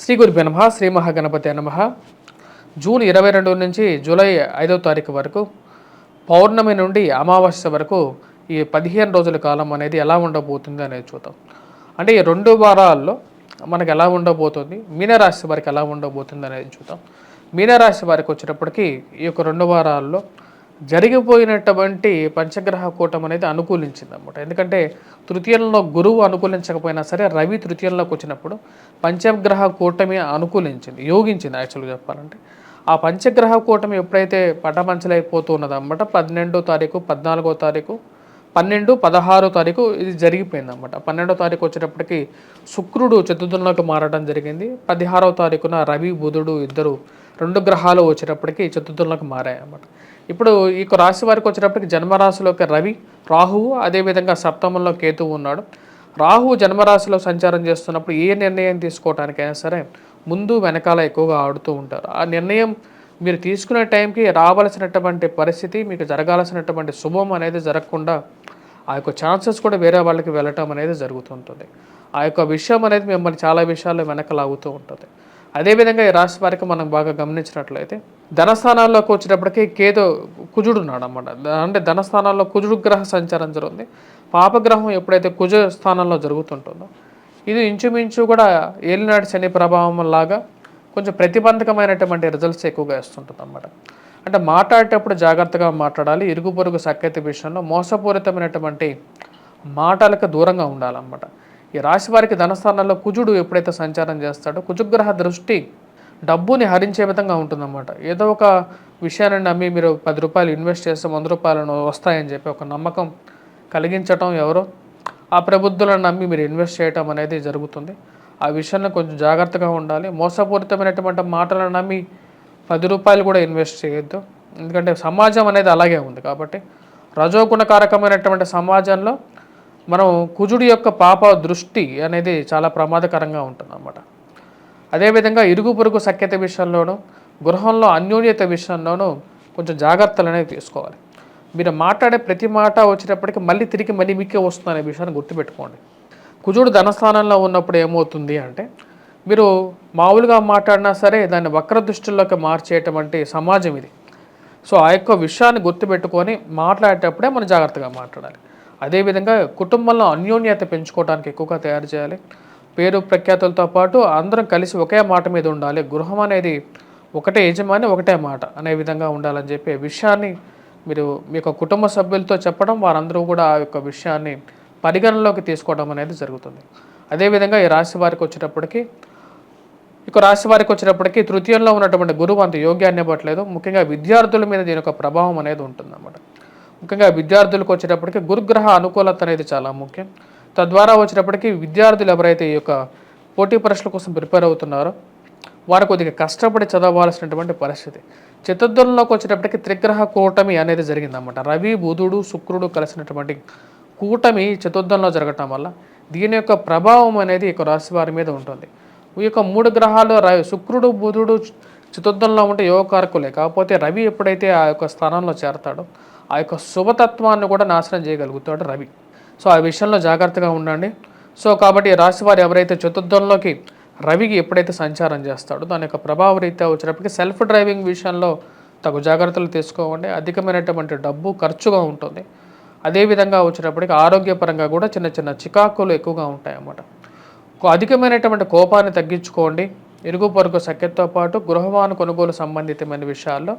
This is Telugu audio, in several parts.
శ్రీ గురుభ్యో నమః. శ్రీ మహాగణపతే నమః. జూన్ 22 నుంచి జూలై 5వ తారీఖు వరకు పౌర్ణమి నుండి అమావాస్య వరకు ఈ 15 రోజుల కాలం అనేది ఎలా ఉండబోతుంది అనేది చూద్దాం. అంటే ఈ 2 వారాల్లో మనకు ఎలా ఉండబోతుంది, మీనరాశి వారికి ఎలా ఉండబోతుంది అనేది చూద్దాం. మీనరాశి వారికి వచ్చేటప్పటికి ఈ యొక్క 2 వారాల్లో జరిగిపోయినటువంటి పంచగ్రహ కూటమి అనేది అనుకూలించింది అన్నమాట. ఎందుకంటే తృతీయంలో గురువు అనుకూలించకపోయినా సరే రవి తృతీయంలోకి వచ్చినప్పుడు పంచగ్రహ కూటమి అనుకూలించింది, యోగించింది యాక్చువల్గా చెప్పాలంటే. ఆ పంచగ్రహ కూటమి ఎప్పుడైతే పటమంచలైపోతూ ఉన్నదన్నమాట 12వ తారీఖు, 14వ తారీఖు, 12, 16వ తారీఖు ఇది జరిగిపోయిందన్నమాట. 12వ తారీఖు వచ్చేటప్పటికి శుక్రుడు చతుర్థంలోకి మారడం జరిగింది. 16వ తారీఖున రవి బుధుడు ఇద్దరు 2 గ్రహాలు వచ్చేటప్పటికి చతుర్థంలోకి మారాయి అన్నమాట. ఇప్పుడు ఈ రాశి వారికి వచ్చేటప్పటికి జన్మరాశిలోకి రవి, రాహువు, అదేవిధంగా సప్తమంలో కేతువు ఉన్నాడు. రాహువు జన్మరాశిలో సంచారం చేస్తున్నప్పుడు ఏ నిర్ణయం తీసుకోవడానికైనా సరే ముందు వెనకాల ఎక్కువగా ఆడుతూ ఉంటారు. ఆ నిర్ణయం మీరు తీసుకునే టైంకి రావాల్సినటువంటి పరిస్థితి, మీకు జరగాల్సినటువంటి శుభం అనేది జరగకుండా ఆ యొక్క ఛాన్సెస్ కూడా వేరే వాళ్ళకి వెళ్ళటం అనేది జరుగుతుంటుంది. ఆ యొక్క విషయం అనేది మిమ్మల్ని చాలా విషయాల్లో వెనకలాగుతూ ఉంటుంది. అదేవిధంగా ఈ రాశి వారికి మనం బాగా గమనించినట్లయితే ధనస్థానాల్లోకి వచ్చేటప్పటికి కుజుడు ఉన్నాడు అన్నమాట. అంటే ధనస్థానాల్లో కుజుడు గ్రహ సంచారం జరుగుతుంది. పాపగ్రహం ఎప్పుడైతే కుజ స్థానంలో జరుగుతుంటుందో ఇది ఇంచుమించు కూడా ఏలినాటి శని ప్రభావం లాగా కొంచెం ప్రతిబంధకమైనటువంటి రిజల్ట్స్ ఎక్కువగా ఇస్తుంటుంది అన్నమాట. అంటే మాట్లాడేటప్పుడు జాగ్రత్తగా మాట్లాడాలి. ఇరుగు పొరుగు సఖ్యత విషయంలో మోసపూరితమైనటువంటి మాటలకు దూరంగా ఉండాలన్నమాట. ఈ రాశి వారికి ధనస్థానాల్లో కుజుడు ఎప్పుడైతే సంచారం చేస్తాడో కుజగ్రహ దృష్టి డబ్బుని హరించే విధంగా ఉంటుందన్నమాట. ఏదో ఒక విషయాన్ని నమ్మి మీరు 10 రూపాయలు ఇన్వెస్ట్ చేస్తే 100 రూపాయలు వస్తాయని చెప్పి ఒక నమ్మకం కలిగించటం, ఎవరో ఆ ప్రబుద్ధులను నమ్మి మీరు ఇన్వెస్ట్ చేయటం అనేది జరుగుతుంది. ఆ విషయంలో కొంచెం జాగ్రత్తగా ఉండాలి. మోసపూరితమైనటువంటి మాటలను నమ్మి 10 రూపాయలు కూడా ఇన్వెస్ట్ చేయొద్దు. ఎందుకంటే సమాజం అనేది అలాగే ఉంది. కాబట్టి రజోగుణకారకమైనటువంటి సమాజంలో మనం కుజుడి యొక్క పాప దృష్టి అనేది చాలా ప్రమాదకరంగా ఉంటుంది అన్నమాట. అదేవిధంగా ఇరుగు పొరుగు సఖ్యత విషయంలోనూ, గృహంలో అన్యోన్యత విషయంలోనూ కొంచెం జాగ్రత్తలు అనేవి తీసుకోవాలి. మీరు మాట్లాడే ప్రతి మాట వచ్చేటప్పటికి మళ్ళీ మీకే వస్తుంది అనే విషయాన్ని గుర్తుపెట్టుకోండి. కుజుడు ధనస్థానంలో ఉన్నప్పుడు ఏమవుతుంది అంటే మీరు మామూలుగా మాట్లాడినా సరే దాన్ని వక్ర దృష్టిలోకి మార్చేటువంటి సమాజం ఇది. సో ఆ యొక్క విషయాన్ని గుర్తుపెట్టుకొని మాట్లాడేటప్పుడే మనం జాగ్రత్తగా మాట్లాడాలి. అదేవిధంగా కుటుంబంలో అన్యోన్యత పెంచుకోవడానికి ఎక్కువగా తయారు చేయాలి. పేరు ప్రఖ్యాతులతో పాటు అందరం కలిసి ఒకే మాట మీద ఉండాలి. గృహం అనేది ఒకటే యజమాని, ఒకటే మాట అనే విధంగా ఉండాలని చెప్పే విషయాన్ని మీరు మీ యొక్క కుటుంబ సభ్యులతో చెప్పడం, వారందరూ కూడా ఆ యొక్క విషయాన్ని పరిగణనలోకి తీసుకోవడం అనేది జరుగుతుంది. అదేవిధంగా ఈ రాశి వారికి వచ్చేటప్పటికి తృతీయంలో ఉన్నటువంటి గురువు అంత యోగ్యాన్ని ఇవ్వట్లేదు. ముఖ్యంగా విద్యార్థుల మీద దీని యొక్క ప్రభావం అనేది ఉంటుందన్నమాట. ముఖ్యంగా విద్యార్థులకు వచ్చేటప్పటికి గురుగ్రహ అనుకూలత అనేది చాలా ముఖ్యం. తద్వారా వచ్చేటప్పటికి విద్యార్థులు ఎవరైతే ఈ యొక్క పోటీ పరీక్షల కోసం ప్రిపేర్ అవుతున్నారో వారు కొద్దిగా కష్టపడి చదవాల్సినటువంటి పరిస్థితి. చతుర్థంలోకి వచ్చేటప్పటికి త్రిగ్రహ కూటమి అనేది జరిగిందన్నమాట. రవి, బుధుడు, శుక్రుడు కలిసినటువంటి కూటమి చతుర్థంలో జరగటం వల్ల దీని యొక్క ప్రభావం అనేది ఈ రాశి వారి మీద ఉంటుంది. ఈ యొక్క 3 గ్రహాలు శుక్రుడు, బుధుడు చతుర్థంలో ఉంటే యోగకారకులే. కాకపోతే రవి ఎప్పుడైతే ఆ యొక్క స్థానంలో చేరతాడో ఆ యొక్క శుభతత్వాన్ని కూడా నాశనం చేయగలుగుతాడు రవి. సో ఆ విషయంలో జాగ్రత్తగా ఉండండి. సో కాబట్టి రాశి వారు ఎవరైతే చతుర్థంలోకి రవికి ఎప్పుడైతే సంచారం చేస్తాడో దాని యొక్క ప్రభావ రీత్యా వచ్చినప్పటికీ సెల్ఫ్ డ్రైవింగ్ విషయంలో తగు జాగ్రత్తలు తీసుకోవండి. అధికమైనటువంటి డబ్బు ఖర్చుగా ఉంటుంది. అదేవిధంగా వచ్చినప్పటికీ ఆరోగ్యపరంగా కూడా చిన్న చికాకులు ఎక్కువగా ఉంటాయన్నమాట. అధికమైనటువంటి కోపాన్ని తగ్గించుకోండి. ఇరుగు పొరుగు సఖ్యతతో పాటు గృహవాహన కొనుగోలు సంబంధితమైన విషయాల్లో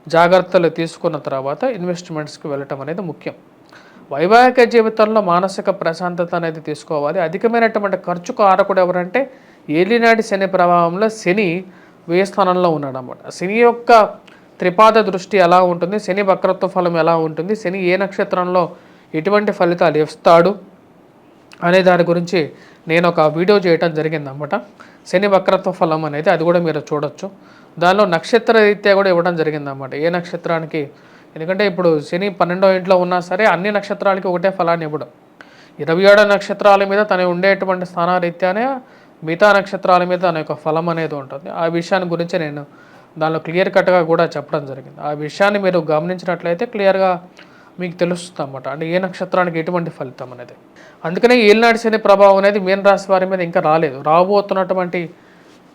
జాగ్రత్తలు తీసుకున్న తర్వాత ఇన్వెస్ట్మెంట్స్కి వెళ్ళటం అనేది ముఖ్యం. వైవాహిక జీవితంలో మానసిక ప్రశాంతత అనేది తీసుకోవాలి. అధికమైనటువంటి ఖర్చు కారకుడు ఎవరంటే ఏలినాటి శని ప్రభావంలో శని వ్యయ స్థానంలో ఉన్నాడు అన్నమాట. శని యొక్క త్రిపాద దృష్టి ఎలా ఉంటుంది, శని వక్రత్వ ఫలం ఎలా ఉంటుంది, శని ఏ నక్షత్రంలో ఎటువంటి ఫలితాలు ఇస్తాడు అనే దాని గురించి నేను ఒక వీడియో చేయటం జరిగిందన్నమాట. శని వక్రత్వ ఫలం అనేది అది కూడా మీరు చూడొచ్చు. దానిలో నక్షత్ర రీత్యా కూడా ఇవ్వడం జరిగిందన్నమాట. ఏ నక్షత్రానికి, ఎందుకంటే ఇప్పుడు శని 12వ ఇంట్లో ఉన్నా సరే అన్ని నక్షత్రాలకి ఒకటే ఫలాన్ని ఇవ్వడం. 27 నక్షత్రాల మీద తను ఉండేటువంటి స్థానరీత్యానే మిగతా నక్షత్రాల మీద తన యొక్క ఫలం అనేది ఉంటుంది. ఆ విషయాన్ని గురించి నేను దానిలో క్లియర్ కట్గా కూడా చెప్పడం జరిగింది. ఆ విషయాన్ని మీరు గమనించినట్లయితే క్లియర్గా మీకు తెలుస్తుంది అన్నమాట. అంటే ఏ నక్షత్రానికి ఎటువంటి ఫలితం అనేది. అందుకనే ఏలినాటి శని ప్రభావం అనేది మీన రాశి వారి మీద ఇంకా రాలేదు. రాబోతున్నటువంటి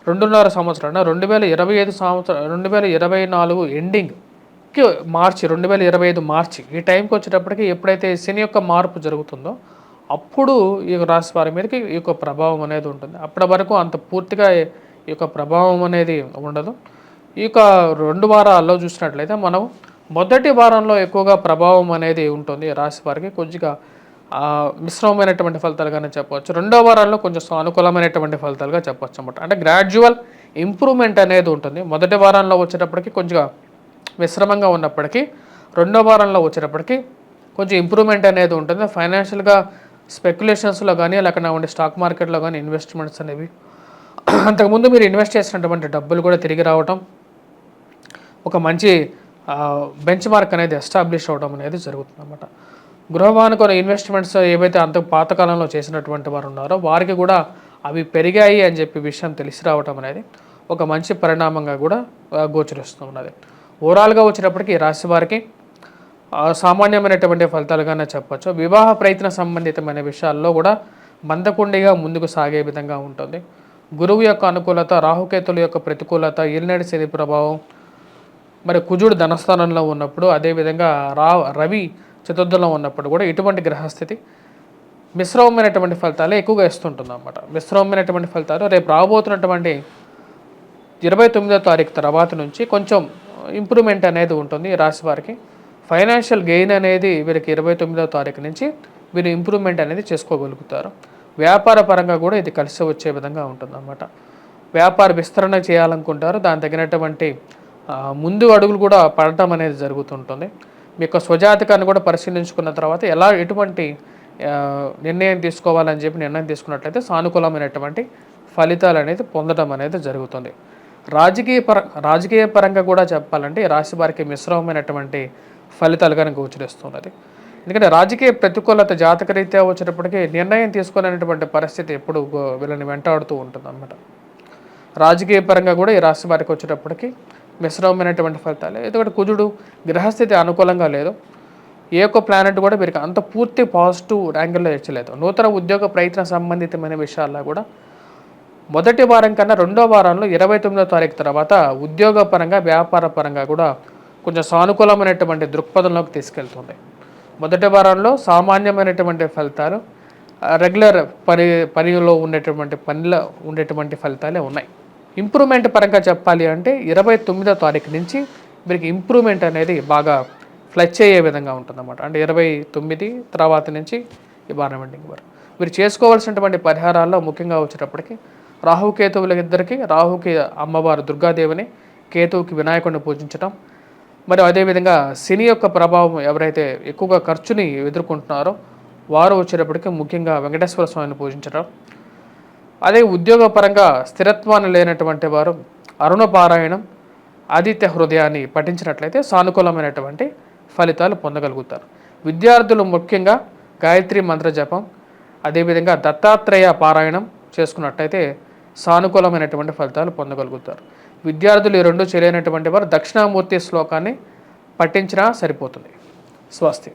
2.5 సంవత్సరాలు 2025 సంవత్సరం 2024 ఎండింగ్కి మార్చి 2025 మార్చి ఈ టైంకి వచ్చేటప్పటికి ఎప్పుడైతే శని యొక్క మార్పు జరుగుతుందో అప్పుడు ఈ రాశి వారి మీదకి ఈ యొక్క ప్రభావం అనేది ఉంటుంది. అప్పటి వరకు అంత పూర్తిగా ఈ యొక్క ప్రభావం అనేది ఉండదు. ఈ యొక్క 2 వారాల్లో చూసినట్లయితే మనం మొదటి వారంలో ఎక్కువగా ప్రభావం అనేది ఉంటుంది రాశి వారికి. కొద్దిగా మిశ్రమమైనటువంటి ఫలితాలుగానే చెప్పవచ్చు. 2వ వారాల్లో కొంచెం సానుకూలమైనటువంటి ఫలితాలుగా చెప్పవచ్చు అన్నమాట. అంటే గ్రాడ్యువల్ ఇంప్రూవ్మెంట్ అనేది ఉంటుంది. మొదటి వారంలో వచ్చేటప్పటికి కొంచెం మిశ్రమంగా ఉన్నప్పటికీ 2వ వారంలో వచ్చేటప్పటికి కొంచెం ఇంప్రూవ్మెంట్ అనేది ఉంటుంది. ఫైనాన్షియల్గా స్పెక్యులేషన్స్లో కానీ లేకుండా ఉండే స్టాక్ మార్కెట్లో కానీ ఇన్వెస్ట్మెంట్స్ అనేవి అంతకుముందు మీరు ఇన్వెస్ట్ చేసినటువంటి డబ్బులు కూడా తిరిగి రావటం, ఒక మంచి బెంచ్ మార్క్ అనేది ఎస్టాబ్లిష్ అవ్వడం అనేది జరుగుతుంది అన్నమాట. గృహవానుకున్న ఇన్వెస్ట్మెంట్స్ ఏవైతే అంత పాతకాలంలో చేసినటువంటి వారు ఉన్నారో వారికి కూడా అవి పెరిగాయి అని చెప్పి విషయం తెలిసి రావటం అనేది ఒక మంచి పరిణామంగా కూడా గోచరిస్తూ ఉన్నది. ఓవరాల్గా వచ్చినప్పటికీ రాశి వారికి సామాన్యమైనటువంటి ఫలితాలుగానే చెప్పచ్చు. వివాహ ప్రయత్న సంబంధితమైన విషయాల్లో కూడా మందకొండిగా ముందుకు సాగే విధంగా ఉంటుంది. గురువు యొక్క అనుకూలత, రాహుకేతుల యొక్క ప్రతికూలత, ఏలినాటి శని ప్రభావం, మరి కుజుడు ధనస్థానంలో ఉన్నప్పుడు, అదేవిధంగా రవి చతుర్థంలో ఉన్నప్పుడు కూడా ఇటువంటి గ్రహస్థితి మిశ్రమమైనటువంటి ఫలితాలే ఎక్కువగా ఇస్తుంటుంది అన్నమాట. మిశ్రమమైనటువంటి ఫలితాలు రేపు రాబోతున్నటువంటి 29వ తారీఖు తర్వాత నుంచి కొంచెం ఇంప్రూవ్మెంట్ అనేది ఉంటుంది రాశి వారికి. ఫైనాన్షియల్ గెయిన్ అనేది వీరికి 29వ తారీఖు నుంచి వీరు ఇంప్రూవ్మెంట్ అనేది చేసుకోగలుగుతారు. వ్యాపార పరంగా కూడా ఇది కలిసి వచ్చే విధంగా ఉంటుందన్నమాట. వ్యాపార విస్తరణ చేయాలనుకుంటారు, దాని తగినటువంటి ముందు అడుగులు కూడా పడటం అనేది జరుగుతుంటుంది. మీ యొక్క స్వజాతకాన్ని కూడా పరిశీలించుకున్న తర్వాత ఎటువంటి నిర్ణయం తీసుకోవాలని చెప్పి నిర్ణయం తీసుకున్నట్లయితే సానుకూలమైనటువంటి ఫలితాలు అనేది పొందడం అనేది జరుగుతుంది. రాజకీయ పరంగా కూడా చెప్పాలంటే రాశి వారికి మిశ్రమమైనటువంటి ఫలితాలు కనుక గోచరిస్తున్నది. ఎందుకంటే రాజకీయ ప్రతికూలత జాతకరీత్యా వచ్చేటప్పటికీ నిర్ణయం తీసుకోలేనటువంటి పరిస్థితి ఎప్పుడు వీళ్ళని వెంటాడుతూ ఉంటుంది అన్నమాట. రాజకీయ పరంగా కూడా ఈ రాశి వారికి వచ్చేటప్పటికి మిశ్రమమైనటువంటి ఫలితాలు. ఎందుకంటే కుజుడు గ్రహస్థితి అనుకూలంగా లేదు. ఏ ఒక్క ప్లానెట్ కూడా వీరికి అంత పూర్తి పాజిటివ్ యాంగిల్లో ఇచ్చలేదు. నూతన ఉద్యోగ ప్రయత్న సంబంధితమైన విషయాల్లో కూడా మొదటి వారం కన్నా 2వ వారంలో 29వ తారీఖు తర్వాత ఉద్యోగపరంగా, వ్యాపార పరంగా కూడా కొంచెం సానుకూలమైనటువంటి దృక్పథంలోకి తీసుకెళ్తుంది. మొదటి వారంలో సామాన్యమైనటువంటి ఫలితాలు, రెగ్యులర్ పనిలో ఉండేటువంటి ఫలితాలే ఉన్నాయి. ఇంప్రూవ్మెంట్ పరంగా చెప్పాలి అంటే 29వ తారీఖు నుంచి వీరికి ఇంప్రూవ్మెంట్ అనేది బాగా ఫ్లచ్ అయ్యే విధంగా ఉంటుందన్నమాట. అంటే 29 తర్వాత నుంచి ఈ వారం ఎండింగ్ వరకు వీరు చేసుకోవాల్సినటువంటి పరిహారాల్లో ముఖ్యంగా వచ్చేటప్పటికి రాహుకేతువుల ఇద్దరికి, రాహుకి అమ్మవారు దుర్గాదేవిని, కేతువుకి వినాయకుడిని పూజించడం, మరియు అదేవిధంగా శని యొక్క ప్రభావం ఎవరైతే ఎక్కువగా ఖర్చుని ఎదుర్కొంటున్నారో వారు వచ్చేటప్పటికి ముఖ్యంగా వెంకటేశ్వర స్వామిని పూజించడం, అదే ఉద్యోగపరంగా స్థిరత్వాన్ని లేనటువంటి వారు అరుణ పారాయణం, ఆదిత్య హృదయాన్ని పఠించినట్లయితే సానుకూలమైనటువంటి ఫలితాలు పొందగలుగుతారు. విద్యార్థులు ముఖ్యంగా గాయత్రి మంత్ర జపం, అదేవిధంగా దత్తాత్రేయ పారాయణం చేసుకున్నట్లయితే సానుకూలమైనటువంటి ఫలితాలు పొందగలుగుతారు. విద్యార్థులు ఈ రెండు చేయలేనటువంటి వారు దక్షిణామూర్తి శ్లోకాన్ని పఠించినా సరిపోతుంది. స్వస్తి.